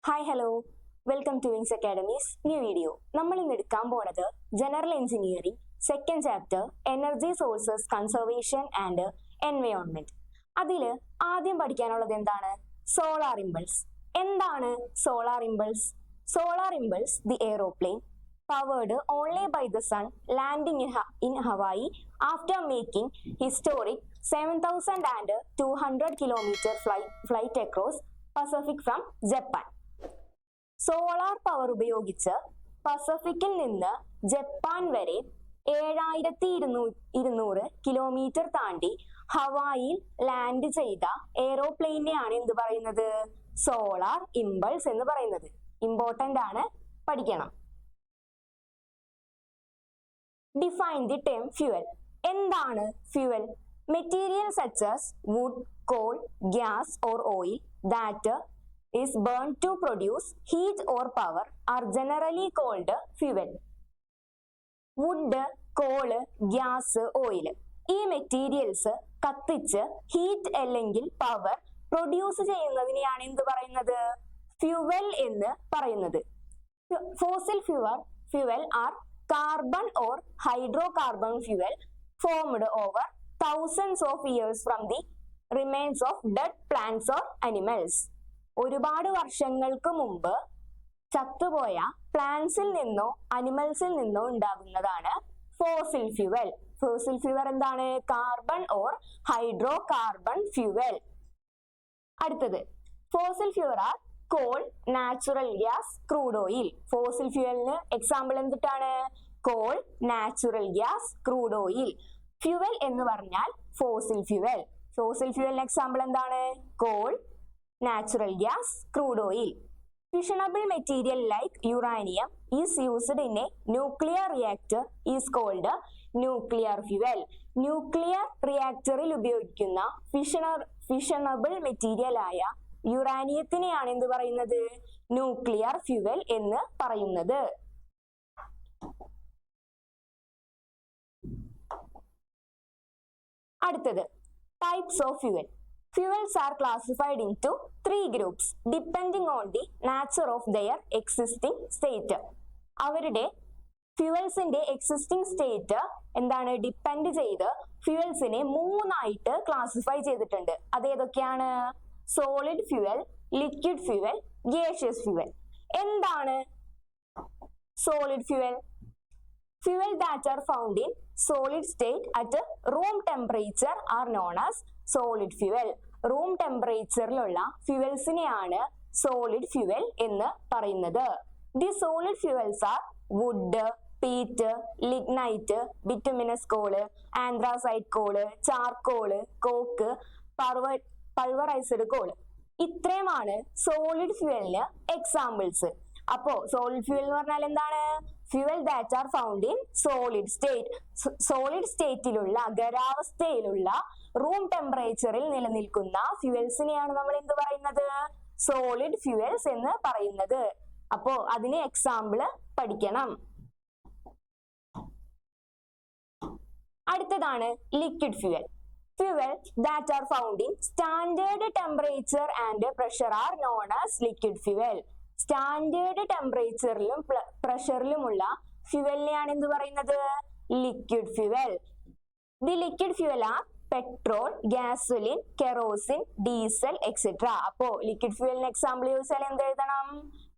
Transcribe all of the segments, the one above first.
Hi hello, welcome to Wings academies new video. നമ്മൾ ഇന്ന് എടുക്കാൻ പോണത് general engineering second chapter energy sources conservation and environment. അതിൽ ആദ്യം പഠിക്കാനുള്ളത് എന്താണ്? Solar Impulse. എന്താണ് Solar Impulse? Solar Impulse, the aeroplane powered only by the sun landing in Hawaii after making historic 7,200 kilometer flight across Pacific from Japan. Solar power ഉപയോഗിച്ച് പസഫിക്കിൽ നിന്ന് Japan വരെ 7,200 kilometre താണ്ടി ഹവായിൽ land ചെയ്ത എയ്റോപ്ലെയിനെയാണ് എന്ത് പറയുന്നത്? സോളാർ ഇമ്പൾസ് എന്ന് പറയുന്നത്. ഇമ്പോർട്ടന്റ് ആണ്, പഠിക്കണം. Define the term fuel. എന്താണ് fuel? Material such as wood, coal, gas or oil that is burned to produce heat or power are generally called fuel. Wood, coal, gas, oil ഈ materials കത്തിച്ച് heat അല്ലെങ്കിൽ power produce ചെയ്യുന്നതിനെയാണ് എന്ത് പറയുന്നത്? Fuel എന്ന് പറയുന്നത്. Fossil fuel are carbon or hydrocarbon fuel formed over thousands of years from the remains of dead plants or animals. ഒരുപാട് വർഷങ്ങൾക്ക് മുമ്പ് ചത്തുപോയ പ്ലാന്റ്സിൽ നിന്നോ അനിമൽസിൽ നിന്നോ ഉണ്ടാകുന്നതാണ് ഫോസിൽ ഫ്യൂവൽ. ഫോസിൽ ഫ്യൂവൽ എന്താണ്? Carbon or hydrocarbon fuel. അടുത്തത് fossil fuel are coal, natural gas, crude oil. Fossil ഫ്യൂവലിന് എക്സാമ്പിൾ എന്തിട്ടാണ്? Coal, natural gas, crude oil. Fuel എന്ന് പറഞ്ഞാൽ ഫോസിൽ ഫ്യൂവൽ. ഫോസിൽ ഫ്യൂവലിന് എക്സാമ്പിൾ എന്താണ്? Coal, natural gas, crude oil. Fissionable material like uranium is used in a nuclear reactor is called nuclear fuel. Nuclear റിയാക്ടറിൽ ഉപയോഗിക്കുന്ന fissionable material ആയ യുറാനിയത്തിനെയാണ് എന്ത് പറയുന്നത്? Nuclear fuel എന്ന് പറയുന്നത്. അടുത്തത് types of fuel. Fuels are classified into 3 groups depending on the nature of their existing state. അവരുടെ ഫ്യൂവൽസിന്റെ എക്സിസ്റ്റിംഗ് സ്റ്റേറ്റ് എന്താണ്? ഡിപ്പെൻഡ് ചെയ്ത് ഫ്യൂവൽസിനെ 3ആയിട്ട് ക്ലാസിഫൈ ചെയ്തിട്ടുണ്ട്. അതേതൊക്കെയാണ്? Solid fuel, liquid fuel, gaseous fuel. എന്താണ് solid fuel? Fuel that are found in solid state at room temperature are known as solid fuel. Room ടെമ്പറേച്ചറിലുള്ള ഫ്യൂവൽസിനെയാണ് സോളിഡ് ഫ്യൂവൽ എന്ന് പറയുന്നത്. The solid fuels are wood, peat, lignite, bituminous coal, anthracite coal, charcoal, coke, pulverised coal. ഇത്രയുമാണ് solid ഫ്യൂവലിന് examples. അപ്പോ solid fuel എന്ന് പറഞ്ഞാൽ എന്താണ്? Fuel that are found in solid state. Solid സ്റ്റേറ്റിലുള്ള, ഖരാവസ്ഥയിലുള്ള, റൂം ടെമ്പറേച്ചറിൽ നിലനിൽക്കുന്ന ഫ്യൂവൽസിനെയാണ് നമ്മൾ എന്ത് പറയുന്നത്? സോളിഡ് ഫ്യൂവൽസ് എന്ന് പറയുന്നത്. അപ്പോ അതിന് എക്സാമ്പിള് പഠിക്കണം. അടുത്തതാണ് liquid fuel. Fuel that are found in standard temperature and pressure are known as liquid fuel. Standard ടെമ്പറേച്ചറിലും പ്രഷറിലുമുള്ള ഫ്യൂവലിനെയാണ് എന്ത് പറയുന്നത്? Liquid fuel. The liquid fuel are petrol, gasoline, kerosene, diesel etcetera. അപ്പോ ലിക്വിഡ് ഫ്യൂവലിന് എക്സാമ്പിൾ ചോദിച്ചാൽ എന്ത് എഴുതണം?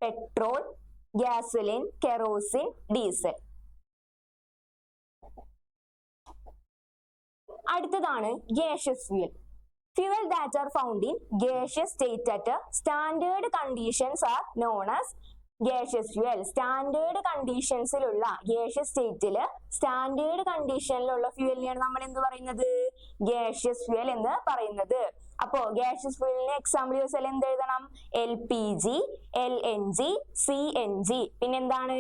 Petrol, gasoline, kerosene, diesel. അടുത്തതാണ് gaseous fuel. Fuel that are found in gaseous state at standard conditions are known as gaseous fuel. Standard കണ്ടീഷൻസിലുള്ള gaseous സ്റ്റേറ്റില് standard കണ്ടീഷനിലുള്ള ഫ്യൂവലിനെയാണ് നമ്മൾ എന്ത് പറയുന്നത്? gaseous fuel എന്ന് പറയുന്നത്. അപ്പോ gaseous fuelന് എക്സാമ്പിൾ ചോദിച്ചാൽ എന്ത് എഴുതണം? LPG, LNG, CNG. പിന്നെന്താണ്?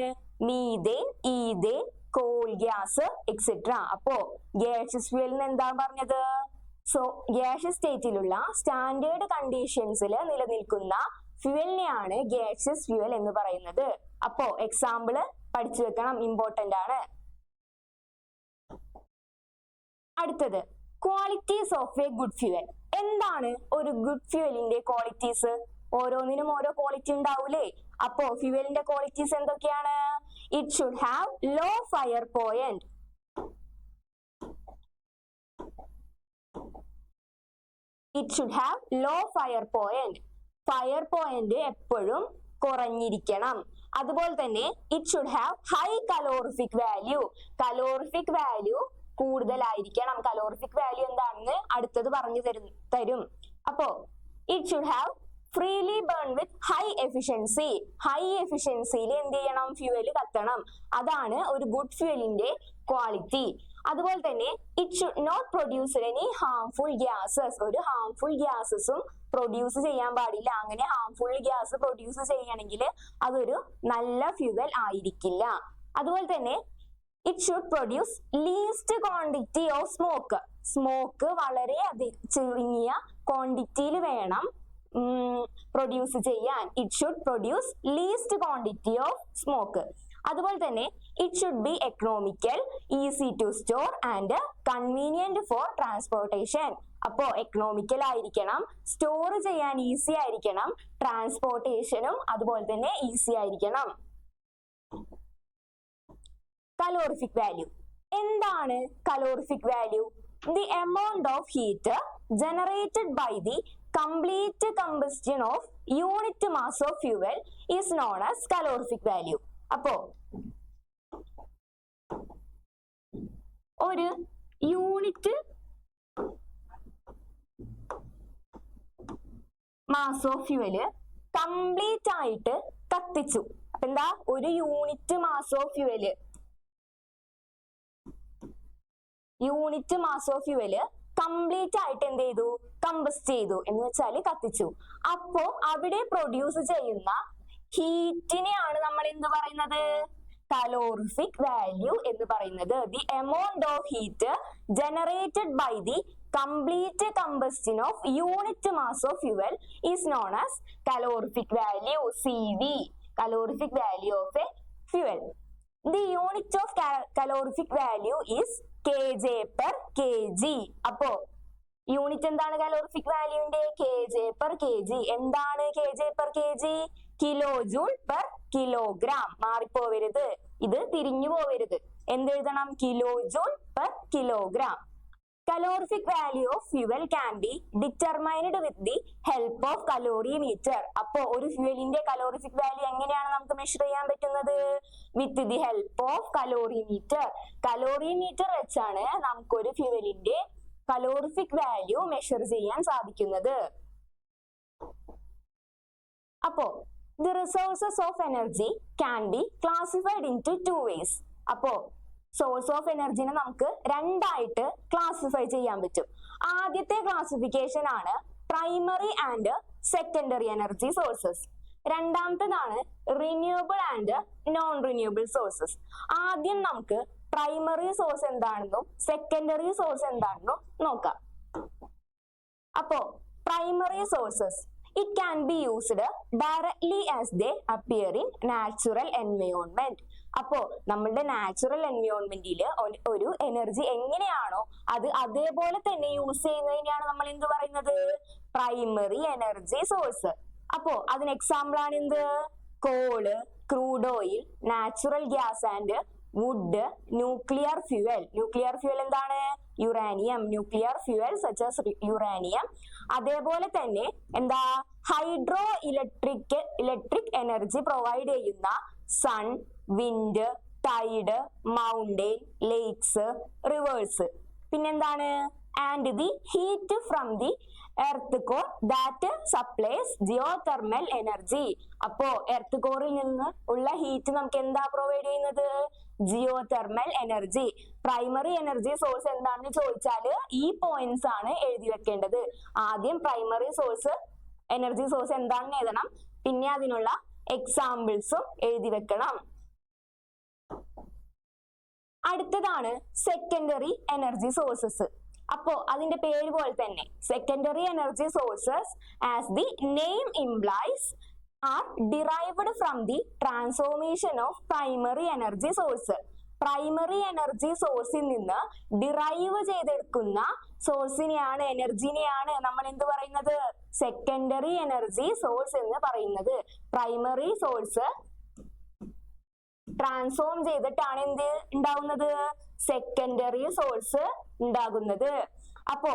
Methane, ethane, coal gas etcetera. അപ്പോ ഗ്യാസിയസ് ഫ്യൂവലിന് എന്താ പറഞ്ഞത്? ഗ്യാസിയസ് സ്റ്റേറ്റിലുള്ള സ്റ്റാൻഡേർഡ് കണ്ടീഷൻസിൽ നിലനിൽക്കുന്ന ഫ്യൂവലിനെയാണ് ഗ്യാസിയസ് ഫ്യൂവൽ എന്ന് പറയുന്നത്. അപ്പോ എക്സാമ്പിള് പഠിച്ചു വെക്കണം, ഇമ്പോർട്ടന്റ് ആണ്. അടുത്തത് qualities of A good fuel. എന്താണ് ഒരു ഗുഡ് ഫ്യൂവലിന്റെ ക്വാളിറ്റീസ്? ഓരോന്നിനും ഓരോ ക്വാളിറ്റി ഉണ്ടാവൂലേ? അപ്പോ ഫ്യൂവലിന്റെ ക്വാളിറ്റീസ് എന്തൊക്കെയാണ്? It should have low fire point. It should have low fire point. Fire point എപ്പോഴും കുറഞ്ഞിരിക്കണം. അതുപോലെ തന്നെ it should have high calorific value. Calorific value കൂടുതലായിരിക്കണം. കലോറിഫിക് വാല്യൂ എന്താണെന്ന് അടുത്തത് പറഞ്ഞു തരും. അപ്പോ it should have freely burn with high efficiency. High എഫിഷ്യൻസിയിൽ എന്ത് ചെയ്യണം? ഫ്യൂവൽ കത്തണം. അതാണ് ഒരു ഗുഡ് ഫ്യൂവലിന്റെ ക്വാളിറ്റി. അതുപോലെ തന്നെ it should not produce any harmful gases. ഒരു ഹാർംഫുൾ ഗ്യാസസും പ്രൊഡ്യൂസ് ചെയ്യാൻ പാടില്ല. അങ്ങനെ ഹാർംഫുൾ ഗ്യാസ് പ്രൊഡ്യൂസ് ചെയ്യണമെങ്കിൽ അതൊരു നല്ല ഫ്യൂവൽ ആയിരിക്കില്ല. അതുപോലെ തന്നെ it should produce least quantity of smoke. Smoke വളരെ ചുരുങ്ങിയ ക്വാണ്ടിറ്റിയിൽ വേണം പ്രൊഡ്യൂസ് ചെയ്യാൻ. It should produce least quantity of smoke. അതുപോലെ തന്നെ it should be economical, easy to store and convenient for transportation. അപ്പോ എക്കണോമിക്കൽ ആയിരിക്കണം, സ്റ്റോർ ചെയ്യാൻ ഈസി ആയിരിക്കണം, ട്രാൻസ്പോർട്ടേഷനും അതുപോലെ തന്നെ ഈസി ആയിരിക്കണം. കലോറിഫിക് വാല്യൂ എന്താണ്? Calorific value the amount of heat generated by the complete combustion of unit mass of fuel is known as calorific value. അപ്പോ ഒരു unit mass of fuel complete ആയിട്ട് കത്തിച്ചു. അപ്പൊ എന്താ? ഒരു unit mass of fuel complete ആയിട്ട് എന്ത് ചെയ്തു? കമ്പസ്റ്റ് ചെയ്തു എന്ന് വെച്ചാല് കത്തിച്ചു. അപ്പോ അവിടെ പ്രൊഡ്യൂസ് ചെയ്യുന്ന ഹീറ്റിനെയാണ് നമ്മൾ എന്ത് പറയുന്നത്? കലോറിഫിക് വാല്യൂ എന്ന് പറയുന്നത്. The amount of heat generated by the complete combustion of unit mass of fuel is known as calorific value, CV, calorific value of a fuel. The unit of calorific value is kJ per kg. അപ്പോ unit എന്താണ് calorific വാല്യൂന്റെ? kJ per kg. എന്താണ് kJ per kg? Kilo joule per kilogram. മാറിപ്പോവരുത്, ഇത് തിരിഞ്ഞു പോവരുത്. എന്തെഴുതണം? Kilo joule per kilogram. Calorific value of fuel can be determined with the help of calorimeter. അപ്പോ ഒരു ഫ്യൂവലിന്റെ കലോറിഫിക് വാല്യൂ എങ്ങനെയാണ് നമുക്ക് മെഷർ ചെയ്യാൻ പറ്റുന്നത്? With the help of calorimeter. Calorimeter വെച്ചാണ് നമുക്കൊരു ഫ്യൂവലിന്റെ കലോറിഫിക് വാല്യൂ മെഷർ ചെയ്യാൻ സാധിക്കുന്നത്. അപ്പോ the resources of energy can be classified into two ways. അപ്പോ സോഴ്സ് ഓഫ് എനർജിനെ നമുക്ക് രണ്ടായിട്ട് ക്ലാസിഫൈ ചെയ്യാൻ പറ്റും. ആദ്യത്തെ ക്ലാസിഫിക്കേഷൻ ആണ് primary and secondary energy sources. രണ്ടാമത്തേതാണ് renewable and non renewable sources. ആദ്യം നമുക്ക് പ്രൈമറി സോഴ്സ് എന്താണെന്നും സെക്കൻഡറി സോഴ്സ് എന്താണെന്നും നോക്കാം. അപ്പോ primary sources it can be used directly as they appear in natural environment. അപ്പോ നമ്മളുടെ നാച്ചുറൽ എൻവയോൺമെന്റിൽ ഒരു എനർജി എങ്ങനെയാണോ അത് അതേപോലെ തന്നെ യൂസ് ചെയ്യുന്നതിനെയാണ് നമ്മൾ എന്ത് പറയുന്നത്? Primary energy source. അപ്പോ അതിന് എക്സാമ്പിൾ ആണ് എന്ത്? Coal, crude oil, natural gas and wood, nuclear fuel. Nuclear fuel എന്താണ്? Uranium. Nuclear fuel such as uranium. അതേപോലെ തന്നെ എന്താ? ഹൈഡ്രോ ഇലക്ട്രിക് എനർജി പ്രൊവൈഡ് ചെയ്യുന്ന sun, wind, tide, mountain, lakes, rivers. പിന്നെന്താണ്? And the heat from the earth core that supplies geothermal energy. അപ്പോ earth കോറിൽ നിന്ന് ഉള്ള ഹീറ്റ് നമുക്ക് എന്താ പ്രൊവൈഡ് ചെയ്യുന്നത്? Geothermal energy. Primary energy source എന്താണെന്ന് ചോദിച്ചാല് ഈ പോയിന്റ്സ് ആണ് എഴുതി വെക്കേണ്ടത്. ആദ്യം പ്രൈമറി സോഴ്സ് എനർജി സോഴ്സ് എന്താണെന്ന് എഴുതണം, പിന്നെ അതിനുള്ള എക്സാമ്പിൾസും എഴുതി വെക്കണം. അടുത്തതാണ് സെക്കൻഡറി എനർജി സോഴ്സസ്. അപ്പോ അതിന്റെ പേര് പോലെ തന്നെ secondary energy sources as the name implies are derived from the transformation of primary energy source. Primary energy സോഴ്സിൽ നിന്ന് ഡിറൈവ് ചെയ്തെടുക്കുന്ന സോഴ്സിനെയാണ്, എനർജിനെയാണ് നമ്മൾ എന്ത് പറയുന്നത്? സെക്കൻഡറി എനർജി സോഴ്സ് എന്ന് പറയുന്നത്. പ്രൈമറി സോഴ്സ് ട്രാൻസ്ഫോം ചെയ്തിട്ടാണ് എന്ത് ഉണ്ടാവുന്നത്? സെക്കൻഡറി സോഴ്സ് ഉണ്ടാകുന്നത്. അപ്പോ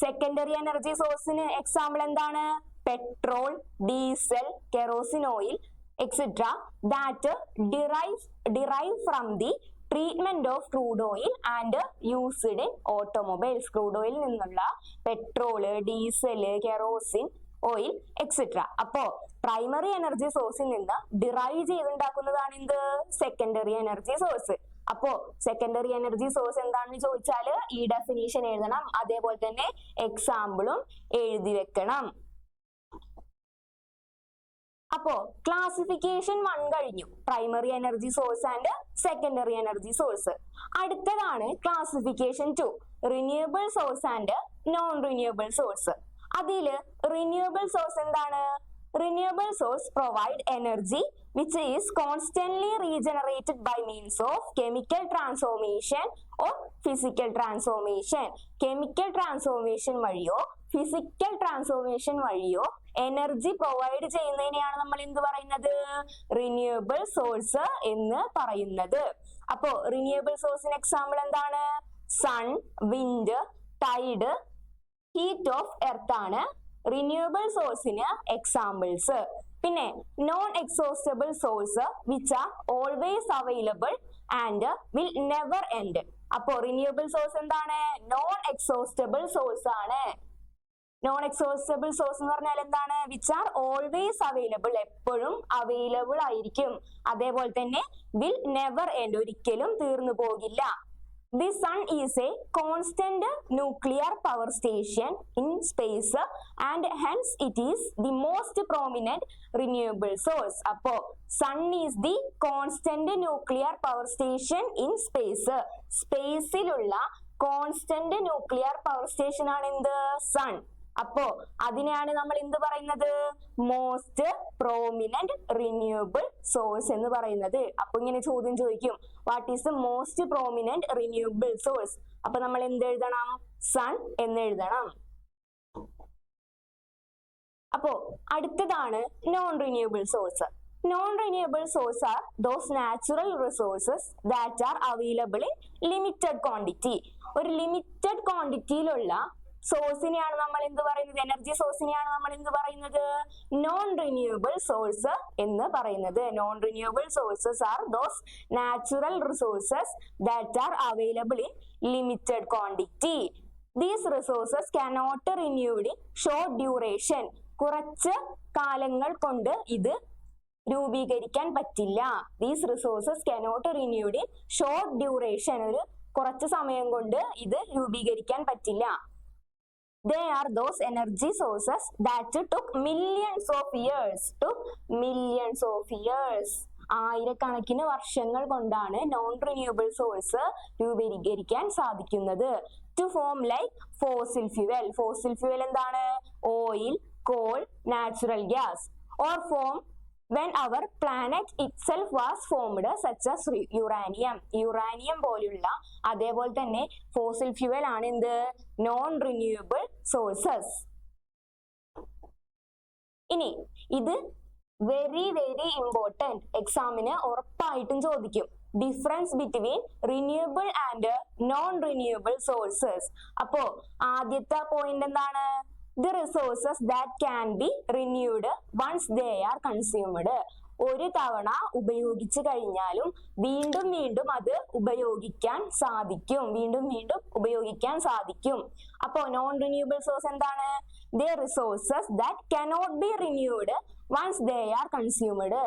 സെക്കൻഡറി എനർജി സോഴ്സിന് എക്സാമ്പിൾ എന്താണ്? Petrol, diesel, kerosene oil etcetera that derive from the treatment of crude oil and used in automobiles. Crude oil നിന്നുള്ള petrol, diesel, kerosene oil etcetera. അപ്പോ primary energy സോഴ്സിൽ നിന്ന് derive ചെയ്തുണ്ടാക്കുന്നതാണ് എന്ത്? Secondary energy source. അപ്പോ secondary energy source എന്താണെന്ന് ചോദിച്ചാല് ഈ ഡെഫിനിഷൻ എഴുതണം, അതേപോലെ തന്നെ എക്സാമ്പിളും എഴുതി വെക്കണം. അപ്പോ ക്ലാസിഫിക്കേഷൻ 1 കഴിഞ്ഞു, primary energy source and secondary energy source. അടുത്തതാണ് classification 2, renewable source and non renewable source. അതില് റിന്യൂവബിൾ സോഴ്സ് എന്താണ്? Renewable source provide energy which is constantly regenerated by means of chemical transformation or physical transformation. Chemical transformation വഴിയോ physical transformation വഴിയോ energy provide ചെയ്യുന്നതിനെയാണ് നമ്മൾ എന്ത് പറയുന്നത്? Renewable source എന്ന് പറയുന്നത്. അപ്പോ റിന്യൂവബിൾ സോഴ്സിന് എക്സാമ്പിൾ എന്താണ്? Sun, wind, tide, heat of earth ആണ് റിന്യൂവബിൾ സോഴ്സിന് എക്സാമ്പിൾസ്. പിന്നെ non exhaustible source which are always available and will never end. അപ്പോ റിന്യൂവബിൾ സോഴ്സ് എന്താണ്? നോൺ എക്സോസ്റ്റബിൾ സോഴ്സ് ആണ്. നോൺ എക്സോസ്റ്റബിൾ സോഴ്സ് എന്ന് പറഞ്ഞാൽ എന്താണ്? വിച്ച് ആർ ഓൾവേസ് അവൈലബിൾ, എപ്പോഴും അവൈലബിൾ ആയിരിക്കും. അതേപോലെ തന്നെ വിൽ നെവർ എൻഡ്, ഒരിക്കലും തീർന്നു പോകില്ല. The sun is a constant nuclear power station in space and hence it is the most prominent renewable source. അപ്പോ sun is the constant nuclear power station in space. സ്പേസിലുള്ള constant nuclear power station ആണ് എന്ത്? Sun. അപ്പോ അതിനെയാണ് നമ്മൾ എന്ത് പറയുന്നത്? Most prominent renewable source എന്ന് പറയുന്നത്. അപ്പൊ ഇങ്ങനെ ചോദ്യം ചോദിക്കും, what is the most prominent renewable source? അപ്പൊ നമ്മൾ എന്ത് എഴുതണം? സൺ എന്ന് എഴുതണം. അപ്പോ അടുത്തതാണ് non renewable source. Non renewable source are those natural resources that are available in limited quantity. ഒരു ലിമിറ്റഡ് ക്വാണ്ടിറ്റിയിലുള്ള സോഴ്സിനെയാണ് നമ്മൾ എന്ത് പറയുന്നത്? എനർജി സോഴ്സിനെയാണ് നമ്മൾ എന്ത് പറയുന്നത്? നോൺ റിന്യൂവബിൾ സോഴ്സ് എന്ന് പറയുന്നത്. Non renewable sources are those natural resources that are available in limited quantity. These resources cannot renewed in short duration. കുറച്ച് കാലങ്ങൾ കൊണ്ട് ഇത് രൂപീകരിക്കാൻ പറ്റില്ല. These resources cannot renewed in short duration. ഒരു കുറച്ച് സമയം കൊണ്ട് ഇത് രൂപീകരിക്കാൻ പറ്റില്ല. They are those energy sources that took millions of years. ആയിരക്കണക്കിന് വർഷങ്ങൾ കൊണ്ടാണ് നോൺ റിന്യൂവബിൾ സോഴ്സ് രൂപീകരിക്കാൻ സാധിക്കുന്നത്. To form like fossil fuel. Fossil fuel എന്താണ്? Oil, coal, natural gas. Or form when our planet itself was formed such as uranium പോലുള്ള അതേപോലെ തന്നെ fossil fuel ആണ് എന്ത്? Non renewable sources. ഇനി ഇത് വെരി ഇമ്പോർട്ടന്റ്, എക്സാമിന് ഉറപ്പായിട്ടും ചോദിക്കും. Difference between renewable and non renewable sources. അപ്പോ ആദ്യത്തെ പോയിന്റ് എന്താണ്? The resources that can be renewed once they are consumed. ഒരു തവണ ഉപയോഗിച്ചു കഴിഞ്ഞാലും വീണ്ടും അത് ഉപയോഗിക്കാൻ സാധിക്കും. അപ്പോ നോൺ റിന്യൂവബിൾ സോഴ്സ് എന്താണ്? The resources that cannot be renewed once they are consumed.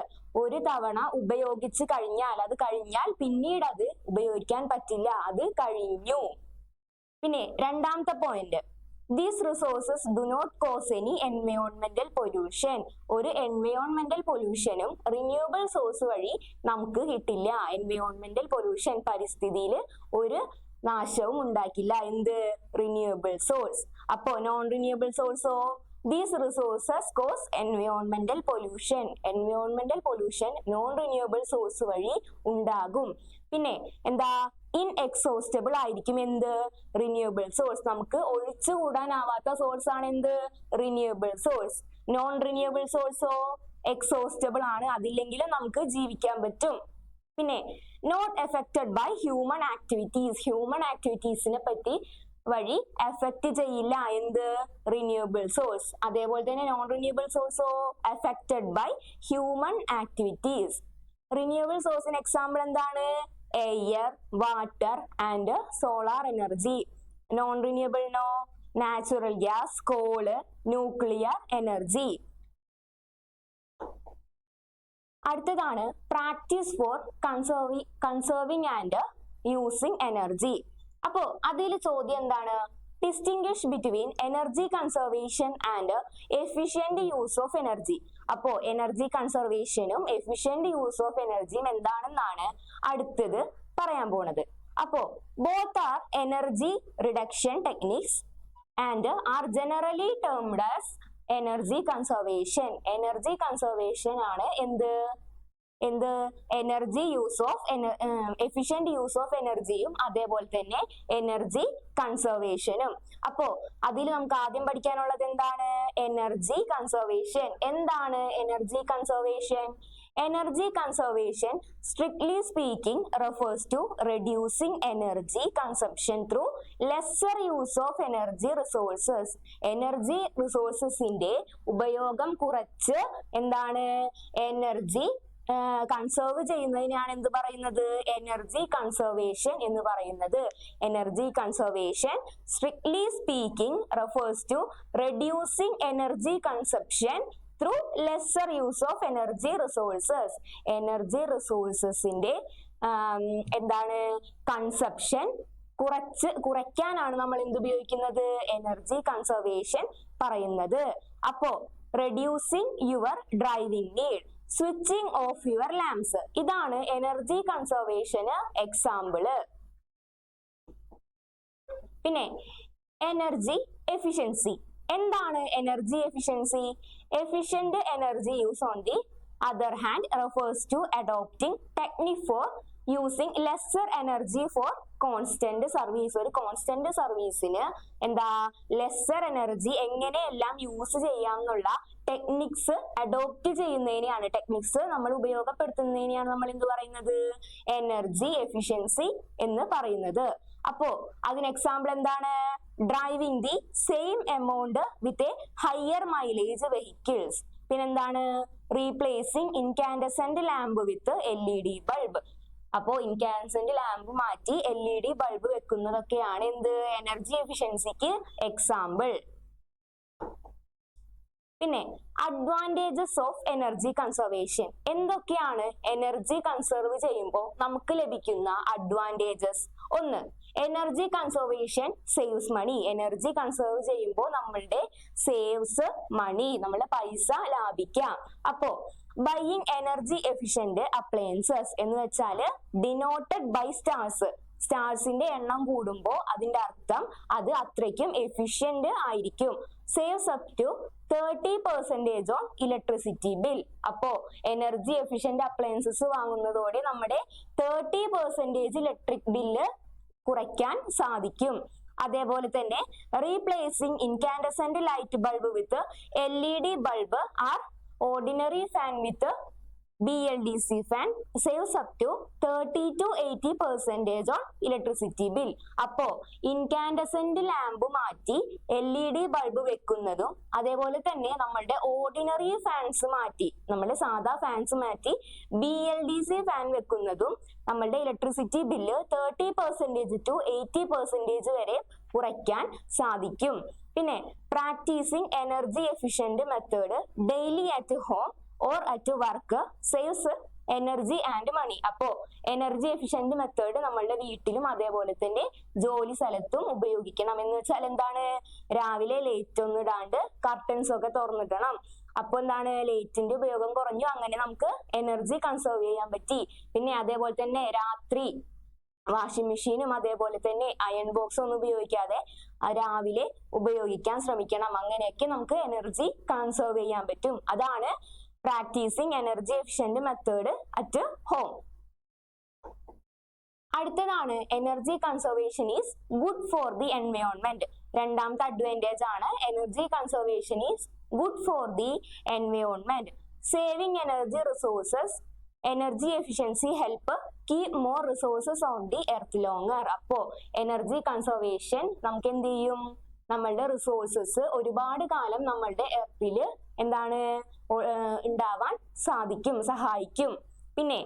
ഒരു തവണ ഉപയോഗിച്ചു കഴിഞ്ഞാൽ പിന്നീട് അത് ഉപയോഗിക്കാൻ പറ്റില്ല, അത് കഴിഞ്ഞു. പിന്നെ രണ്ടാമത്തെ point, these resources do not cause any environmental pollution. ഒരു environmental pollutionും റിന്യൂവബിൾ സോഴ്സ് വഴി നമുക്ക് കിട്ടില്ല. environmental pollution, പരിസ്ഥിതിയിൽ ഒരു നാശവും ഉണ്ടാക്കില്ല എന്ത്? Renewable source. അപ്പോ നോൺ റിന്യൂവബിൾ സോഴ്സോ? these resources cause environmental pollution. Non renewable source വഴി ഉണ്ടാകും. പിന്നെ എന്താ? ഇൻഎക്സോസ്റ്റബിൾ ആയിരിക്കും എന്ത് റിന്യൂവബിൾ സോഴ്സ്. നമുക്ക് ഒഴിച്ചുകൂടാനാവാത്ത സോഴ്സ് ആണ് എന്ത് റിന്യൂവബിൾ സോഴ്സ്. നോൺ റിന്യൂവബിൾ സോഴ്സോ എക്സോസ്റ്റബിൾ ആണ്, അതില്ലെങ്കിൽ നമുക്ക് ജീവിക്കാൻ പറ്റും. പിന്നെ not affected by human activities. Human ആക്ടിവിറ്റീസിനെ പറ്റി വഴി എഫക്ട് ചെയ്യില്ല എന്ത് റിന്യൂവബിൾ സോഴ്സ്. അതേപോലെ തന്നെ നോൺ റിന്യൂവബിൾ സോഴ്സോ affected by human activities. Renewable സോഴ്സിന് എക്സാമ്പിൾ എന്താണ്? Air, water and solar energy. Non റിന്യൂവബിളിനോ natural gas, coal, nuclear energy. അടുത്തതാണ് practice for conserving and using energy. അപ്പോ അതിൽ ചോദ്യം എന്താണ്? Distinguish between energy conservation and efficient use of energy. അപ്പോ energy കൺസർവേഷനും efficient use of എനർജിയും എന്താണെന്നാണ് അടുത്തത് പറയാൻ പോണത്. അപ്പോ both are energy reduction techniques and are generally termed as energy conservation. Energy conservation ആണ് എന്ത് energy use of efficient use of എനർജിയും അതേപോലെ തന്നെ എനർജി കൺസർവേഷനും. അപ്പോ അതിൽ നമുക്ക് ആദ്യം പഠിക്കാനുള്ളത് എന്താണ്? Energy conservation. എന്താണ് energy conservation? Energy conservation, strictly speaking, refers to reducing energy consumption through lesser use of energy resources. Energy resources ന്റെ ഉപയോഗം കുറച്ച് എന്താണ് എനർജി കൺസേർവ് ചെയ്യുന്നതിനാണ് എന്ത് പറയുന്നത്? എനർജി കൺസർവേഷൻ എന്ന് പറയുന്നത്. Energy conservation strictly speaking refers to reducing energy consumption through lesser use of energy resources. Energy റിസോഴ്സസിന്റെ എന്താണ് കൺസപ്ഷൻ കുറയ്ക്കാനാണ് നമ്മൾ എന്ത് ഉപയോഗിക്കുന്നത്? എനർജി കൺസർവേഷൻ പറയുന്നത്. അപ്പോ reducing your driving need, switching of your lamps, ഇതാണ് എനർജി കൺസർവേഷന് എക്സാമ്പിള്. പിന്നെ എനർജി എഫിഷ്യൻസി. എന്താണ് energy efficiency? Efficient energy use on the other hand refers to adopting technique for using lesser energy for constant service. ഒരു constant സർവീസിന് എന്താ lesser energy എങ്ങനെയെല്ലാം use ചെയ്യാമെന്നുള്ള techniques adopt ചെയ്യുന്നതിനെയാണ്, techniques നമ്മൾ ഉപയോഗപ്പെടുത്തുന്നതിനെയാണ് നമ്മൾ എന്ത് പറയുന്നത്? എനർജി എഫിഷ്യൻസി എന്ന് പറയുന്നത്. അപ്പോ അതിന് എക്സാമ്പിൾ എന്താണ്? Driving the same amount with a higher mileage vehicles. പിന്നെന്താണ്? റീപ്ലേസിംഗ് ഇൻകാൻഡസെന്റ് ലാമ്പ് വിത്ത് LED ബൾബ്. അപ്പോ ഇൻകാൻഡസെന്റ് ലാമ്പ് മാറ്റി LED ബൾബ് വെക്കുന്നതൊക്കെയാണ് എന്ത് എനർജി എഫിഷ്യൻസിക്ക് എക്സാമ്പിൾ. പിന്നെ അഡ്വാൻറ്റേജസ് ഓഫ് എനർജി കൺസർവേഷൻ. എന്തൊക്കെയാണ് എനർജി കൺസർവ് ചെയ്യുമ്പോൾ നമുക്ക് ലഭിക്കുന്ന അഡ്വാൻറ്റേജസ്? ഒന്ന്, എനർജി കൺസർവേഷൻ സേവ്സ് മണി. എനർജി കൺസർവ് ചെയ്യുമ്പോൾ നമ്മളുടെ സേവ്സ് മണി, നമ്മുടെ പൈസ ലാഭിക്കാം. അപ്പോ ബൈയിങ് എനർജി എഫിഷ്യന്റ് അപ്ലയൻസസ് എന്ന് വെച്ചാല് ഡിനോട്ടഡ് ബൈ സ്റ്റാർസ്. സ്റ്റാർസിന്റെ എണ്ണം കൂടുമ്പോൾ അതിന്റെ അർത്ഥം അത് അത്രയ്ക്കും എഫിഷ്യന്റ് ആയിരിക്കും. Saves up to 30% on electricity bill. അപ്പോ എനർജി എഫിഷ്യന്റ് അപ്ലയൻസസ് വാങ്ങുന്നതോടെ നമ്മുടെ 30% ഇലക്ട്രിക് ബില്ല് കുറയ്ക്കാൻ സാധിക്കും. അതേപോലെ തന്നെ replacing incandescent light bulb with LED bulb or ordinary fan with BLDC fan saves up to 30 to 80% on electricity bill. അപ്പോ incandescent lamp മാറ്റി LED bulb വെക്കുന്നതും അതേപോലെ തന്നെ നമ്മളുടെ ഓർഡിനറി ഫാൻസ് മാറ്റി, നമ്മുടെ സാധാ ഫാൻസ് മാറ്റി BLDC ഫാൻ വെക്കുന്നതും നമ്മളുടെ ഇലക്ട്രിസിറ്റി ബില്ല് 30% to 80% വരെ കുറയ്ക്കാൻ സാധിക്കും. പിന്നെ practicing energy efficient method daily at home or at work saves energy and money. അപ്പോ എനർജി എഫിഷ്യന്റ് മെത്തേഡ് നമ്മളുടെ വീട്ടിലും അതേപോലെ തന്നെ ജോലി സ്ഥലത്തും ഉപയോഗിക്കണം. എന്ന് വെച്ചാൽ എന്താണ്? രാവിലെ ലൈറ്റ് ഒന്നും ഇടാണ്ട് കർട്ടൻസ് ഒക്കെ തുറന്നിടണം. അപ്പൊ എന്താണ്? ലൈറ്റിന്റെ ഉപയോഗം കുറഞ്ഞു, അങ്ങനെ നമുക്ക് എനർജി കൺസേർവ് ചെയ്യാൻ പറ്റി. പിന്നെ അതേപോലെ തന്നെ രാത്രി വാഷിംഗ് മെഷീനും അതേപോലെ തന്നെ അയൺ ബോക്സും ഒന്നും ഉപയോഗിക്കാതെ രാവിലെ ഉപയോഗിക്കാൻ ശ്രമിക്കണം. അങ്ങനെയൊക്കെ നമുക്ക് എനർജി കൺസേർവ് ചെയ്യാൻ പറ്റും. അതാണ് practising energy efficient method at home. അടുത്തതാണ് energy conservation is good for the environment. രണ്ടാമത്തെ അഡ്വാൻറ്റേജ് ആണ് energy conservation is good for the environment. Saving energy resources, energy efficiency help keep more resources on the earth longer. അപ്പോ എനർജി കൺസർവേഷൻ നമുക്ക് എന്ത് ചെയ്യും, നമ്മളുടെ റിസോഴ്സസ് ഒരുപാട് കാലം നമ്മളുടെ എർത്തില് എന്താണ് ഉണ്ടാവാൻ സഹായിക്കും. പിന്നെ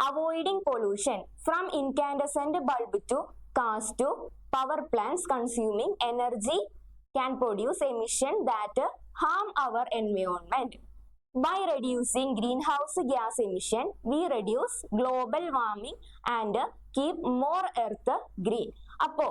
avoiding pollution from incandescent bulb to cause to power plants consuming energy can produce emission that harm our environment. By reducing greenhouse gas emission, we reduce global warming and keep more earth green. അപ്പോ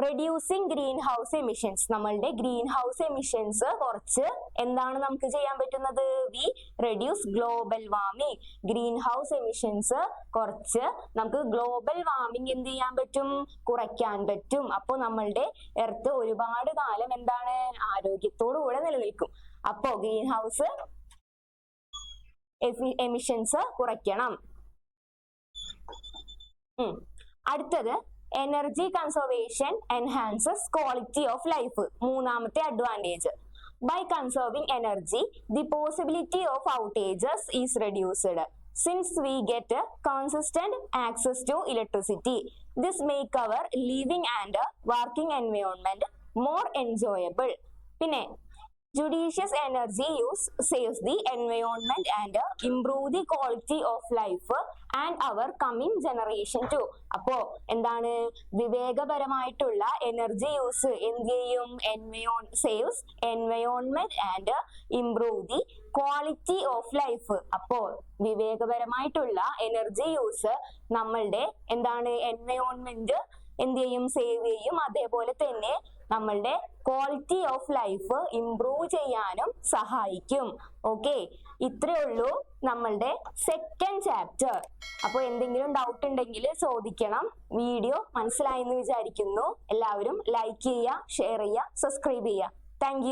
reducing greenhouse emissions, നമ്മളുടെ greenhouse emissions കുറച്ച് എന്താണ് നമുക്ക് ചെയ്യാൻ പറ്റുന്നത്, we reduce global warming. Greenhouse emissions കുറച്ച് നമുക്ക് global warming എന്ത് ചെയ്യാൻ പറ്റും, കുറയ്ക്കാൻ പറ്റും. അപ്പോൾ നമ്മളുടെ എർത്ത് ഒരുപാട് കാലം എന്താണ് ആരോഗ്യത്തോടു കൂടെ നിലനിൽക്കും. അപ്പോ ഗ്രീൻ ഹൗസ് എമിഷൻസ് കുറയ്ക്കണം. അടുത്തത് energy conservation enhances quality of life. മൂന്നാമത്തെ advantage, by conserving energy the possibility of outages is reduced since we get consistent access to electricity. This make our living and working environment more enjoyable. പിന്നെ judicious energy use saves the environment and improve the quality of life and our coming generation too. അപ്പോ എന്താണ്, വിവേകപരമായിട്ടുള്ള energy use എന്ത് ചെയ്യും, saves environment and improve the quality of life. അപ്പോ വിവേകപരമായിട്ടുള്ള energy use നമ്മളുടെ എന്താണ് environment എന്ത് ചെയ്യും, സേവ് ചെയ്യും. അതേപോലെ തന്നെ നമ്മളുടെ ക്വാളിറ്റി ഓഫ് ലൈഫ് ഇംപ്രൂവ് ചെയ്യാനും സഹായിക്കും. ഓക്കെ, ഇത്രയേ ഉള്ളൂ നമ്മളുടെ സെക്കൻഡ് ചാപ്റ്റർ. അപ്പോൾ എന്തെങ്കിലും ഡൗട്ട് ഉണ്ടെങ്കിൽ ചോദിക്കണം. വീഡിയോ മനസ്സിലായെന്ന് വിചാരിക്കുന്നു. എല്ലാവരും ലൈക്ക് ചെയ്യുക, ഷെയർ ചെയ്യുക, സബ്സ്ക്രൈബ് ചെയ്യുക. താങ്ക്